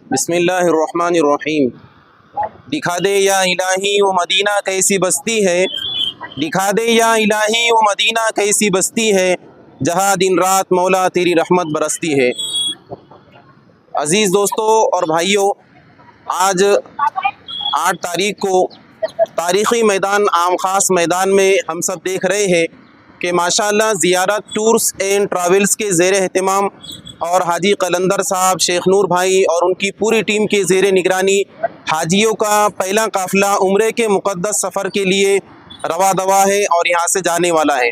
बिस्मिल्लाहिर्रहमानिर्रहीम। दिखा दे या इलाही वो मदीना कैसी बस्ती है, दिखा दे या इलाही वो मदीना कैसी बस्ती है, जहाँ दिन रात मौला तेरी रहमत बरसती है। अज़ीज़ दोस्तों और भाइयों, आज 8 तारीख को तारीख़ी मैदान आम ख़ास मैदान में हम सब देख रहे हैं कि माशाअल्लाह ज़ियारत टूर्स एंड ट्रैवल्स के ज़ेर एहतमाम और हाजी कलंदर साहब, शेख नूर भाई और उनकी पूरी टीम के ज़ेर निगरानी हाजियों का पहला काफ़िला उम्रे के मुक़द्दस सफ़र के लिए रवा दवा है और यहाँ से जाने वाला है।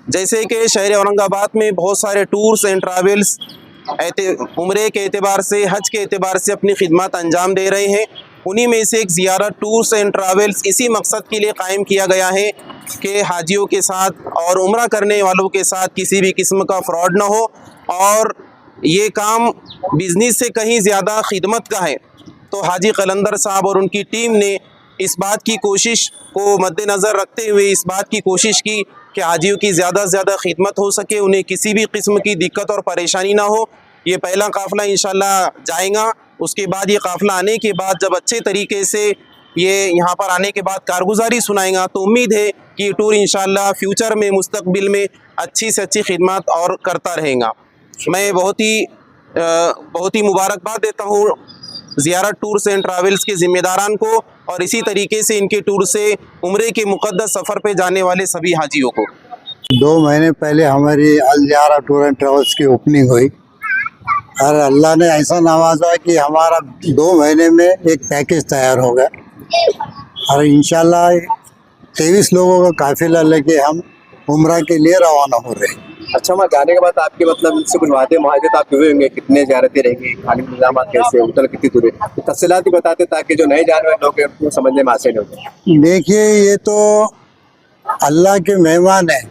जैसे कि शहर औरंगाबाद में बहुत सारे टूर्स एंड ट्रैवल्स उम्रे के एतबार से, हज के एतबार से अपनी खिदमत अंजाम दे रहे हैं। उन्हीं में से एक ज़ियारत टूर्स एंड ट्रैवल्स इसी मकसद के लिए कायम किया गया है कि हाजियों के साथ और उम्रा करने वालों के साथ किसी भी किस्म का फ्रॉड ना हो, और ये काम बिज़नेस से कहीं ज़्यादा खिदमत का है। तो हाजी कलंदर साहब और उनकी टीम ने इस बात की कोशिश को मद्देनज़र रखते हुए इस बात की कोशिश की कि हाजियों की ज़्यादा से ज़्यादा खिदमत हो सके, उन्हें किसी भी किस्म की दिक्कत और परेशानी ना हो। ये पहला काफ़िला इंशाल्लाह जाएगा। उसके बाद ये काफ़िला आने के बाद जब अच्छे तरीके से ये यहाँ पर आने के बाद कारगुजारी सुनाएगा, तो उम्मीद है कि ये टूर इंशाल्लाह फ्यूचर में, मुस्तकबिल में अच्छी से अच्छी खिदमत और करता रहेगा। मैं बहुत ही मुबारकबाद देता हूँ ज़ियारत टूर्स एंड ट्रैवल्स के ज़िम्मेदारान को और इसी तरीके से इनके टूर से उम्रे के मुक़द्दस सफ़र पे जाने वाले सभी हाजियों को। 2 महीने पहले हमारी अल ज़ियारा टूर एंड ट्रैवल्स की ओपनिंग हुई और अल्लाह ने ऐसा नवाजा कि हमारा 2 महीने में एक पैकेज तैयार हो गया और इंशाल्लाह 23 लोगों का काफिला लेके हम उम्रा के लिए रवाना हो रहे हैं। अच्छा, वहाँ जाने के बाद आपके मतलब इससे कुछ वादे मुआहदे तो आपके हुए होंगे, कितने ज़ियारतें रहेंगी, खाने के इंतजाम कैसे, होटल कितनी दूर है, तो तफसीलात भी बताते ताकि जो नए जाने वाले लोग हैं उनको समझने में आसान हो। देखिए, ये तो अल्लाह के मेहमान है,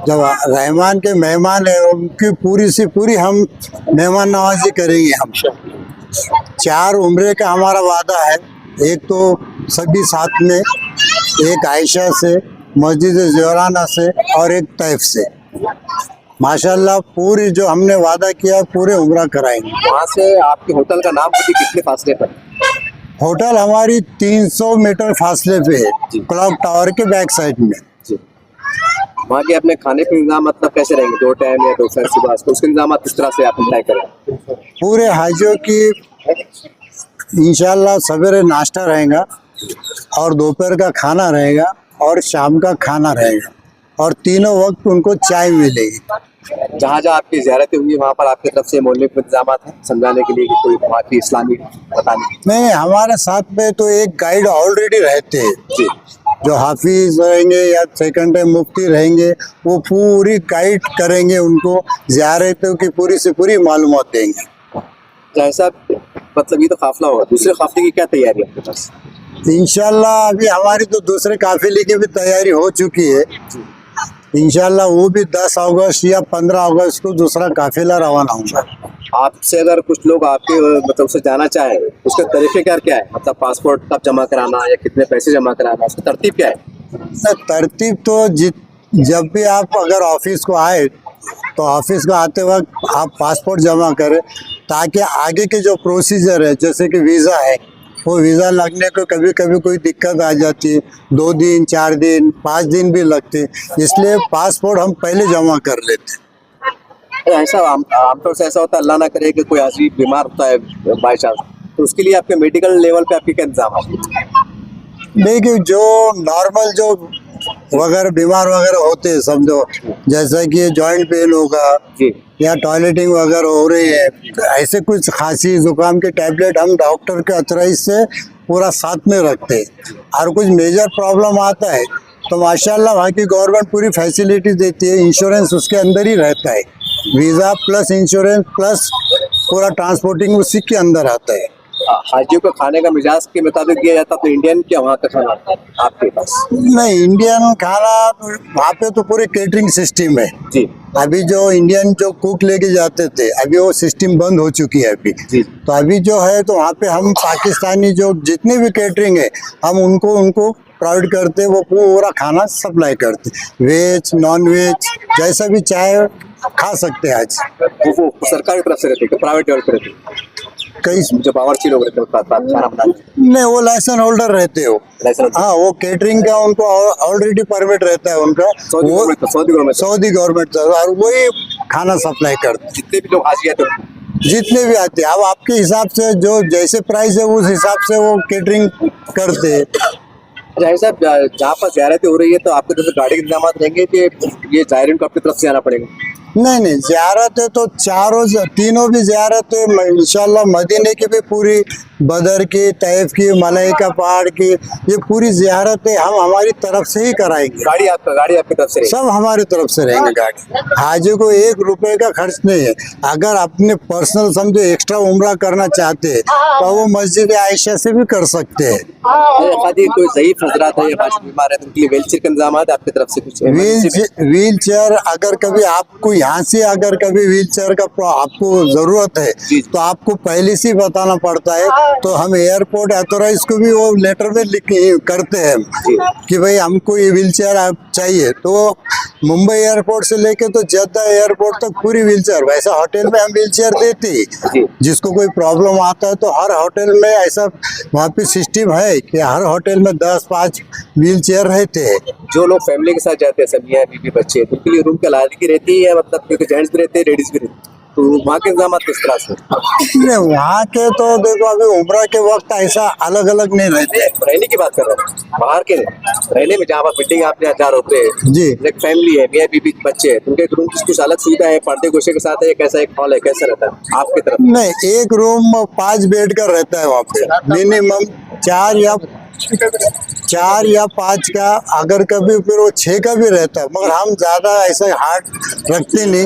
जब रहमान के मेहमान है उनकी पूरी से पूरी हम मेहमान नवाजी करेंगे। हम 4 उम्रे का हमारा वादा है। एक तो सभी साथ में, एक आयशा से, मस्जिद ज़ोराना से और एक तैफ से। माशाल्लाह पूरी जो हमने वादा किया पूरे उम्रा कराएंगे। वहाँ से आपके होटल का नाम होती कितने फासले पर? होटल हमारी 300 मीटर फासले पे है, क्लॉक टावर के बैक साइड में। वहाँ के अपने खाने के इंतजाम मतलब कैसे रहेंगे, 2 टाइम या दोपहर सुबह, तो उसके इंतजाम किस तरह से आप तय करें? पूरे हाजियों की इंशाल्लाह सवेरे नाश्ता रहेगा और दोपहर का खाना रहेगा और शाम का खाना रहेगा और तीनों वक्त उनको चाय मिलेगी। जहाँ जहाँ आपकी ज़ियारतें होंगी वहाँ पर आपकी तरफ से मोहल्ले के इंतजाम हैं समझाने के लिए कि कोई वहाँ की इस्लामी बताने? नहीं, हमारे साथ में तो एक गाइड ऑलरेडी रहते हैं जी, जो हाफिज रहेंगे या सेकंड टाइम मुफ्ती रहेंगे, वो पूरी गाइड करेंगे, उनको ज़ियारतों की पूरी से पूरी मालूमात देंगे। जैसा मतलब ये तो काफिला होगा, दूसरे काफिले की क्या तैयारी है आपके पास? इंशाल्लाह अभी हमारी तो दूसरे काफिले की भी तैयारी हो चुकी है। इंशाल्लाह वो भी 10 अगस्त या 15 अगस्त को दूसरा काफिला रवाना होगा। आपसे अगर कुछ लोग आपके मतलब उससे जाना चाहे, उसके तरीके क्या है, मतलब पासपोर्ट कब जमा कराना या कितने पैसे जमा कराना, उसकी तरतीब क्या है? तरतीब तो जब भी आप अगर ऑफिस को आए तो ऑफिस को आते वक्त आप पासपोर्ट जमा करें, ताकि आगे के जो प्रोसीजर है, जैसे कि वीज़ा है, वो वीज़ा लगने को कभी कभी कोई दिक्कत आ जाती है, 2 दिन 4 दिन 5 दिन भी लगते, इसलिए पासपोर्ट हम पहले जमा कर लेते। ऐसा आमतौर से ऐसा होता है, अल्लाह ना करे कि कोई आदमी बीमार होता है बाई चांस, तो उसके लिए आपके मेडिकल लेवल पे आपके क्या इंतजाम है? देखिए, जो नॉर्मल जो वगैरह बीमार वगैरह होते हैं, समझो जैसा कि जॉइंट पेन होगा या टॉयलेटिंग वगैरह हो रही है, ऐसे कुछ खांसी जुकाम के टैबलेट हम डॉक्टर के अथराइज से पूरा साथ में रखते हैं। और कुछ मेजर प्रॉब्लम आता है तो माशाल्लाह वहाँ की गवर्नमेंट पूरी फैसिलिटी देती है, इंश्योरेंस उसके अंदर ही रहता है, वीज़ा प्लस इंश्योरेंस प्लस पूरा ट्रांसपोर्टिंग उसी के अंदर आता है। हाजियों को खाने का मिजाज के मुताबिक दिया जाता, तो इंडियन क्या वहाँ का खाना आपके पास? नहीं, इंडियन खाना वहाँ पे तो पूरे केटरिंग सिस्टम है जी। अभी जो इंडियन जो कुक लेके जाते थे, अभी वो सिस्टम बंद हो चुकी है अभी जी। तो अभी जो है तो वहाँ पे हम पाकिस्तानी जो जितनी भी केटरिंग है हम उनको प्रोवाइड करते, वो पूरा खाना सप्लाई करते, वेज नॉन वेज जैसा भी चाहे खा सकते हैं आज। वो सरकार की तरफ से रहते हैं, प्राइवेट लेवल पे रहते हैं, कई जो बावर्ची लोग रहते हैं खाना बनाने नहीं, वो लाइसेंस होल्डर रहते हो। लाइसेंस हाँ, वो केटरिंग का उनको ऑलरेडी परमिट रहता है उनका। सऊदी वो गवर्नमेंट सऊदी गवर्नमेंट और वही खाना सप्लाई करते जितने भी लोग हाजी आते हैं जितने भी आते हैं। अब आपके हिसाब से जो जैसे प्राइस है उस हिसाब से वो केटरिंग करते हैं। जाहिर साहब, जहाँ पर ज़ियारतें हो रही है तो आपकी तरफ से गाड़ी के इंतजाम रहेंगे कि ये ज़ायरीन को अपनी तरफ से आना पड़ेगा? नहीं नहीं, ज़ियारत है तो तीनों भी ज़ियारत है इंशाल्लाह। मदीने की भी पूरी, बदर की, तैफ की, मलाइका पहाड़ की, ये पूरी ज़ियारत है हम हमारी तरफ से ही कराएंगे। गाड़ी आपकी तरफ से रहेगी? सब हमारी तरफ से रहेंगे गाड़ी। हाजी को 1 रुपए का खर्च नहीं है। अगर अपने पर्सनल समझो एक्स्ट्रा उम्रा करना चाहते हैं तो वो मस्जिद आयशा से भी कर सकते हैं। खादी कोई ज़ईफ हजरात है या बाकी बीमार है तो उनके लिए व्हीलचेयर का इंतजाम है आपकी तरफ से कुछ? व्हील चेयर अगर कभी आपको यहाँ से अगर कभी व्हील चेयर का आपको जरूरत है तो आपको पहले से ही बताना पड़ता है। तो हम एयरपोर्ट अथॉराइज को भी वो लेटर में लिख करते हैं कि भाई हमको ये व्हील चेयर चाहिए। तो मुंबई एयरपोर्ट से लेके तो जद्दा एयरपोर्ट तक पूरी व्हील चेयर, वैसा होटल में हम व्हील चेयर देते हैं। जिसको कोई प्रॉब्लम आता है तो हर होटल में ऐसा वहाँ पे सिस्टम है कि हर होटल में 10-5 व्हील चेयर रहते हैं। जो लोग फैमिली के साथ जाते हैं, सब मियाँ बीवी बच्चे, तो उनके लिए रूम की अलादगी रहती है, मतलब क्योंकि जेंट्स भी रहते हैं लेडीज भी रहते हैं, तो वहाँ के इंतजाम किस तरह से? नहीं, वहाँ के तो देखो अभी उम्रा के वक्त ऐसा अलग अलग नहीं रहते। रहने की बात कर रहा हूँ, बाहर के रहने में, जहाँ पर मीटिंग आप यहाँ जा रहे होते हैं जी। एक फैमिली है, मियाँ बीवी बच्चे हैं, उनके रूम की कुछ अलग सुविधा है, पर्दे गोशे के साथ है, कैसा एक हॉल है, कैसा रहता है आपकी तरफ? नहीं, एक रूम 5 बेड का रहता है वहाँ पे, मिनिमम 4 या 5 का, अगर कभी फिर वो 6 का भी रहता है, मगर हम ज्यादा ऐसा हार्ड रखते नहीं,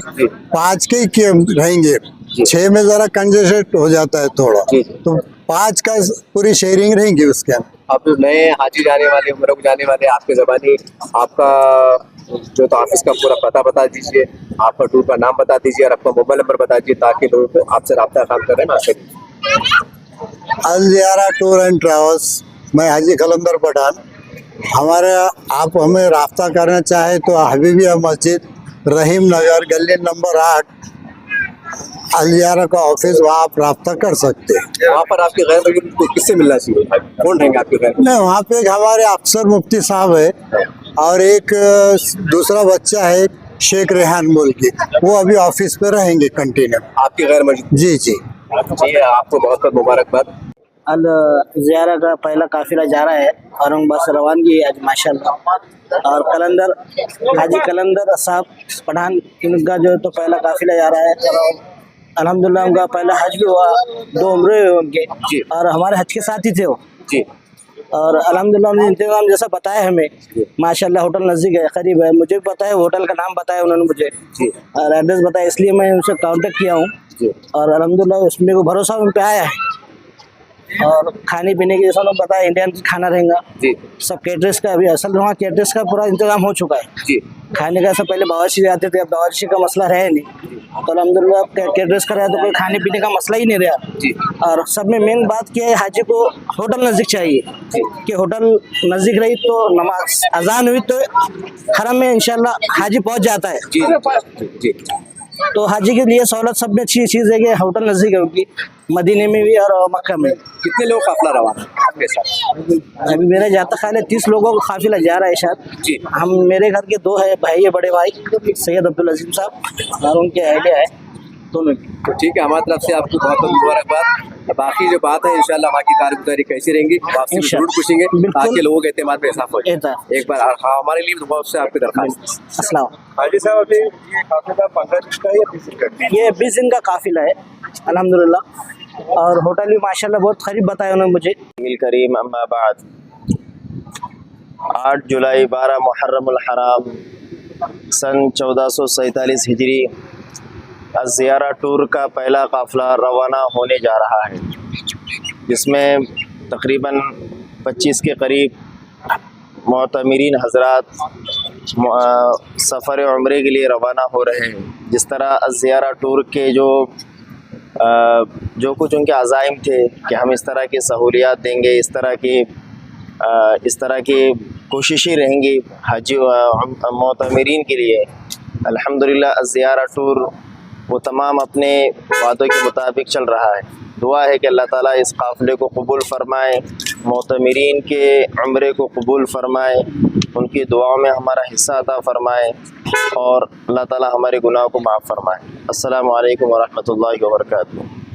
5 के ही रहेंगे। 6 में जरा कंजेस्टेड हो जाता है थोड़ा, तो 5 का पूरी शेयरिंग रहेंगी उसके अंदर। अब नए हाजी जाने वाले, उम्र को जाने वाले, आपके ज़बानी आपका जो तो ऑफिस का पूरा पता बता दीजिए, आपका टूर का नाम बता दीजिए और आपका मोबाइल नंबर बता दीजिए ताकि लोग को आपसे रब्ता काम करें ना। अल ज़ियारा टूर एंड ट्रैवल्स, मैं हाजी कलंदर पठान। हमारे आप हमें रब्ता करना चाहे तो हबीबिया मस्जिद, रहीम नगर, गली नंबर 8, अल ज़ियारा का ऑफिस, वहाँ आप रब्ता कर सकते हैं। वहाँ पर आपके गैर मुल्की को किससे मिलना चाहिए? कौन रहेंगे आपके गैर? नहीं, वहाँ पे एक हमारे अफसर मुफ्ती साहब है और एक दूसरा बच्चा है शेख रेहान मुल्की, वो अभी ऑफिस पे रहेंगे कंटिन्यू। आपके गैर मौजूद? जी जी जी, आपको बहुत बहुत मुबारकबाद। अल ज़ियारा का पहला काफिला जा रहा है औरंगाबाद से रवानगी है आज माशाल्लाह। और कलंदर हाजी कलंदर साहब पठान, इनका जो तो पहला काफिला जा रहा है और अल्हम्दुलिल्लाह उनका पहला हज भी हुआ, 2 उम्रे हुए उनके जी। और हमारे हज के साथ ही थे वो। जी। और अल्हम्दुलिल्लाह उन्होंने इंतजाम जैसा बताया हमें माशाल्लाह, होटल नज़दीक है, करीब है, मुझे भी पता है, होटल का नाम बताया उन्होंने मुझे जी। और एड्रेस बताया, इसलिए मैं उनसे कांटेक्ट किया हूँ। जी। और अल्हम्दुलिल्लाह उसमें को भरोसा उन पे आया है। और खाने पीने की जैसा उन्होंने बताया इंडियन खाना रहेगा जी। सब। कैटरर्स का अभी असल वहाँ कैटरर्स का पूरा इंतजाम हो चुका है। जी। खाने का सब पहले बावर्ची आते थे, अब बावर्ची का मसला रहा नहीं, तो अल्हम्दुलिल्लाह कैटरर्स का रहा तो कोई खाने पीने का मसला ही नहीं रहा। जी। और सब में मेन बात क्या है, हाजी को होटल नज़दीक चाहिए कि होटल नज़दीक रही तो नमाज अजान हुई तो हरम में इंशाल्लाह हाजी पहुँच जाता है। जी। जी। तो हाजी के लिए सहूलत सब में अच्छी चीज़ है कि होटल नज़दीक है उनकी, मदीने में भी और मक्का में। कितने लोग काफिला रवाना है आपके साथ? अभी मेरा जाता ख्याल है 30 लोगों का काफिला जा रहा है शायद। जी। हम मेरे घर के 2 है भाई है, बड़े भाई सैयद अब्दुल अजीम साहब और उनके अहलिया है दोनों। तो ठीक है, हमारी तरफ से आपको बहुत बहुत मुबारकबाद। बाकी जो बात है इंशाल्लाह बाकी कारगुजारी कैसी रहेंगी आपसे जरूर पूछेंगे ताकि लोगों के एतमाद में इजाफा हो जाए। एक बार हमारे लिए बहुत से आपकी दरख्वास्त। अस्सलाम। हाजी साहब, अभी ये काफिला 15 दिन का है या 20 दिन का? ये 20 दिन का काफिला है अल्हम्दुलिल्लाह। और होटल भी माशाल्लाह बहुत करीब बताया उन्होंने मुझे। करीम अम्मा बाद 8 जुलाई 12 मुहर्रमुल हराम सन 1447 हिजरी ज़ियारा टूर का पहला काफ़िला रवाना होने जा रहा है, जिसमें तकरीबन 25 के करीब मोतमिरीन हज़रात सफ़र उम्रे के लिए रवाना हो रहे हैं। जिस तरह ज़ियारा टूर के जो कुछ उनके अज़ाइम थे कि हम इस तरह की सहूलियात देंगे, इस तरह की कोशिशें रहेंगी हाजी मोतमिरीन के लिए, अल्हम्दुलिल्लाह ज़ियारा टूर वो तमाम अपने वादों के मुताबिक चल रहा है। दुआ है कि अल्लाह ताला इस काफ़िले को कबूल फ़रमाए, मोतमिरीन के उम्रे को कबूल फ़रमाए, उनकी दुआओं में हमारा हिस्सा अता फ़रमाए और अल्लाह ताला हमारे गुनाहों को माफ़ फ़रमाए। अस्सलामु अलैकुम व रहमतुल्लाहि व बरकातुहू।